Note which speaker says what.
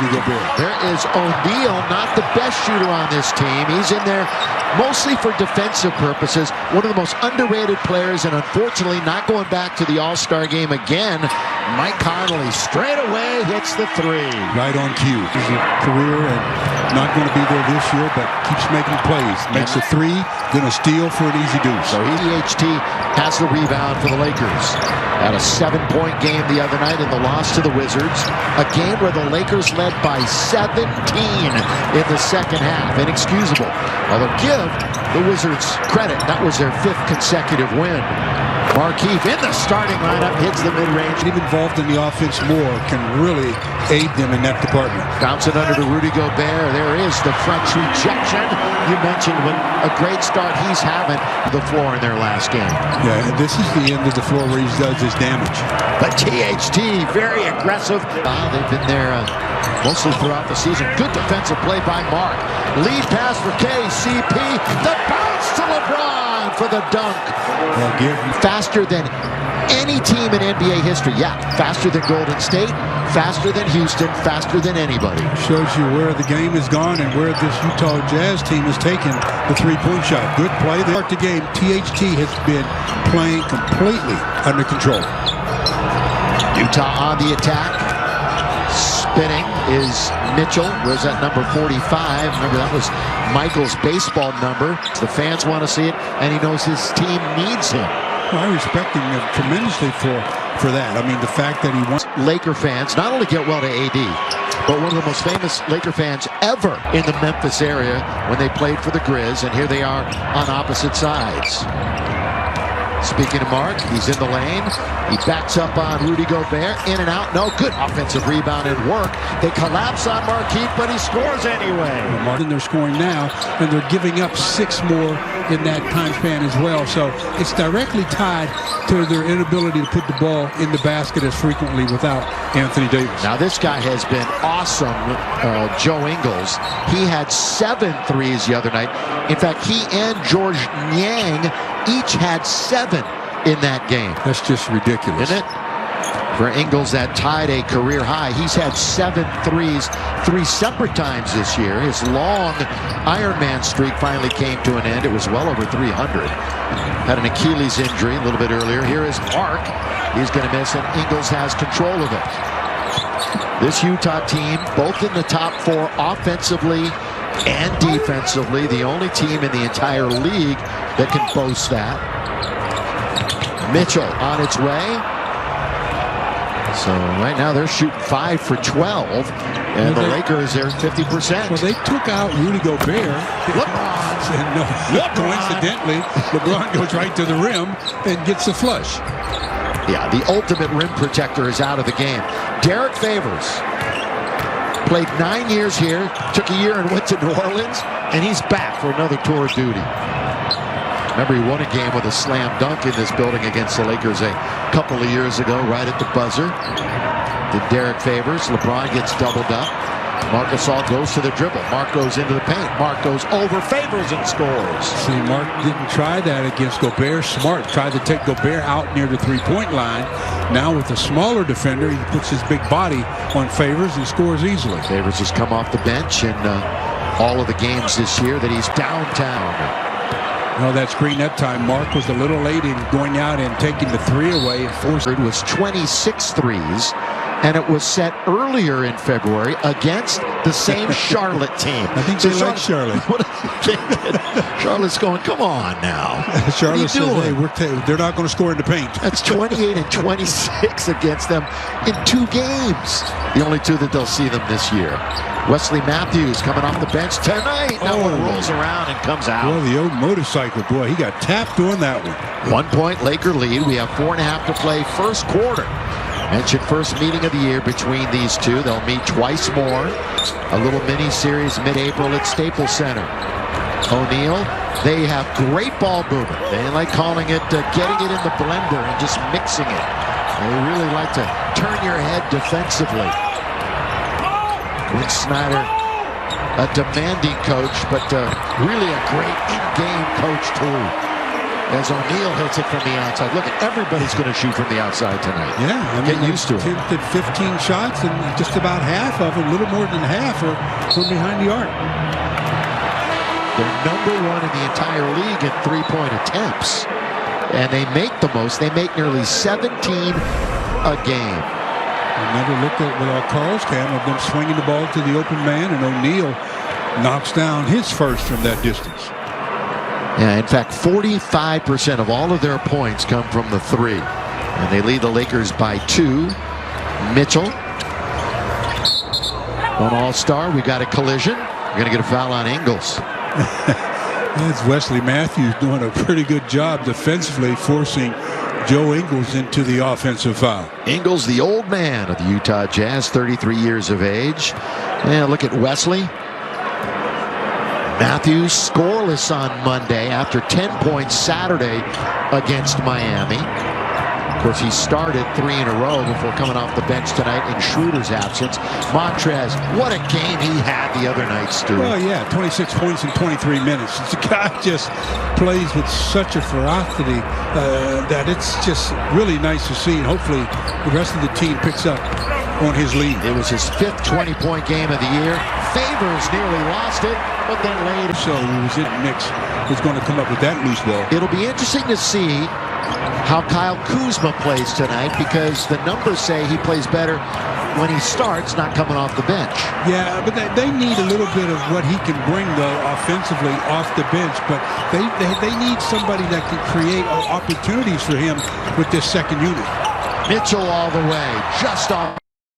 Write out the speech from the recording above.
Speaker 1: Rudy Gobert.
Speaker 2: There is O'Neal, not the best shooter on this team. He's in there mostly for defensive purposes. One of the most underrated players, and unfortunately not going back to the All-Star game again. Mike Conley straight away hits the three.
Speaker 1: Right on cue. His career and not going to be there this year, but keeps making plays. Makes a three, then a steal for an easy deuce.
Speaker 2: So THT has the rebound for the Lakers. Had a 7-point game the other night in the loss to the Wizards. A game where the Lakers led by 17 in the second half. Inexcusable. Although give the Wizards credit, that was their 5th consecutive win. Markieff in the starting lineup, hits the mid-range.
Speaker 1: Getting involved in the offense more can really aid them in that department.
Speaker 2: Bouncing under to Rudy Gobert. There is the French rejection. You mentioned what a great start he's having the floor in their last game.
Speaker 1: Yeah, and this is the end of the floor where he does his damage.
Speaker 2: But THT, very aggressive. They've been there mostly throughout the season. Good defensive play by Mark. Lead pass for KCP. The bounce to LeBron for the dunk. Faster than any team in NBA history. Yeah, faster than Golden State, faster than Houston, faster than anybody.
Speaker 1: Shows you where the game has gone and where this Utah Jazz team has taken the three-point shot. Good play. They start the game. THT has been playing completely under control.
Speaker 2: Utah on the attack. Spinning is Mitchell. Where's that number 45? Remember, that was Michael's baseball number. The fans want to see it, and he knows his team needs him.
Speaker 1: Well, I respect him tremendously for that. I mean, the fact that he wants
Speaker 2: Laker fans not only get well to AD, but one of the most famous Laker fans ever in the Memphis area when they played for the Grizz, and here they are on opposite sides. Speaking of Mark, he's in the lane. He backs up on Rudy Gobert. In and out. No, good offensive rebound and work. They collapse on Markieff, but he scores anyway.
Speaker 1: Martin, they're scoring now, and they're giving up 6 more in that time span as well. So it's directly tied to their inability to put the ball in the basket as frequently without Anthony Davis.
Speaker 2: Now this guy has been awesome, Joe Ingles. He had 7 threes the other night. In fact, he and George Niang each had 7 in that game.
Speaker 1: That's just ridiculous.
Speaker 2: Isn't it? For Ingles, that tied a career high. He's had 7 threes 3 separate times this year. His long Ironman streak finally came to an end. It was well over 300. Had an Achilles injury a little bit earlier. Here is Mark. He's going to miss, and Ingles has control of it. This Utah team, both in the top 4 offensively and defensively, the only team in the entire league that can boast that. Mitchell on its way. So right now they're shooting 5 for 12, and the Lakers are 50%.
Speaker 1: Well, they took out Rudy Gobert. And coincidentally, LeBron goes right to the rim and gets the flush.
Speaker 2: Yeah, the ultimate rim protector is out of the game. Derek Favors played 9 years here, took a year and went to New Orleans, and he's back for another tour of duty. Remember, he won a game with a slam dunk in this building against the Lakers a couple of years ago, right at the buzzer. Did Derek Favors. LeBron gets doubled up. Marc Gasol goes to the dribble. Mark goes into the paint. Mark goes over Favors and scores.
Speaker 1: See, Mark didn't try that against Gobert. Smart tried to take Gobert out near the three-point line. Now with a smaller defender, he puts his big body on Favors and scores easily.
Speaker 2: Favors has come off the bench in all of the games this year that he's downtown.
Speaker 1: No, that screen that time, Mark was a little late in going out and taking the 3 away and forced.
Speaker 2: It was 26 threes, and it was set earlier in February against the same Charlotte team.
Speaker 1: I think they like Charlotte.
Speaker 2: What are you thinking? Charlotte's going, come on now.
Speaker 1: Charlotte says, hey, they're not going to score in the paint.
Speaker 2: That's 28 and 26 against them in 2 games. The only 2 that they'll see them this year. Wesley Matthews coming off the bench tonight. That one rolls around and comes out.
Speaker 1: Boy, the old motorcycle, boy, he got tapped on that one.
Speaker 2: 1 point Laker lead. We have 4.5 to play first quarter. Mentioned first meeting of the year between these two. They'll meet twice more. A little mini-series mid-April at Staples Center. O'Neal, they have great ball movement. They like calling it getting it in the blender and just mixing it. They really like to turn your head defensively. Quinn Snyder, a demanding coach, but really a great in-game coach too. as O'Neal hits it from the outside. Look, everybody's going to shoot from the outside tonight.
Speaker 1: Yeah, I
Speaker 2: Get
Speaker 1: mean,
Speaker 2: used to it.
Speaker 1: Attempted 15 shots, and just about half of them, a little more than half, are from behind the arc.
Speaker 2: They're number one in the entire league in three-point attempts. And they make the most. They make nearly 17 a game.
Speaker 1: Another look at with our Carl's cam of them swinging the ball to the open man, and O'Neal knocks down his first from that distance.
Speaker 2: Yeah, in fact, 45% of all of their points come from the three. And they lead the Lakers by 2. Mitchell. On All-Star, we got a collision. We're going to get a foul on Ingles.
Speaker 1: That's Wesley Matthews doing a pretty good job defensively, forcing Joe Ingles into the offensive foul.
Speaker 2: Ingles, the old man of the Utah Jazz, 33 years of age. And look at Wesley. Matthews scoreless on Monday after 10 points Saturday against Miami. Of course, he started 3 in a row before coming off the bench tonight in Schroeder's absence. Montrez, what a game he had the other night, Stu.
Speaker 1: Well, yeah, 26 points in 23 minutes. The guy just plays with such a ferocity that it's just really nice to see. And hopefully the rest of the team picks up on his lead.
Speaker 2: It was his 5th 20-point game of the year. Favors nearly lost it, but then later.
Speaker 1: So he was in the mix. Was going to come up with that loose ball.
Speaker 2: It'll be interesting to see how Kyle Kuzma plays tonight, because the numbers say he plays better when he starts, not coming off the bench.
Speaker 1: Yeah, but they need a little bit of what he can bring, though, offensively off the bench. But they need somebody that can create opportunities for him with this second unit.
Speaker 2: Mitchell all the way, just off.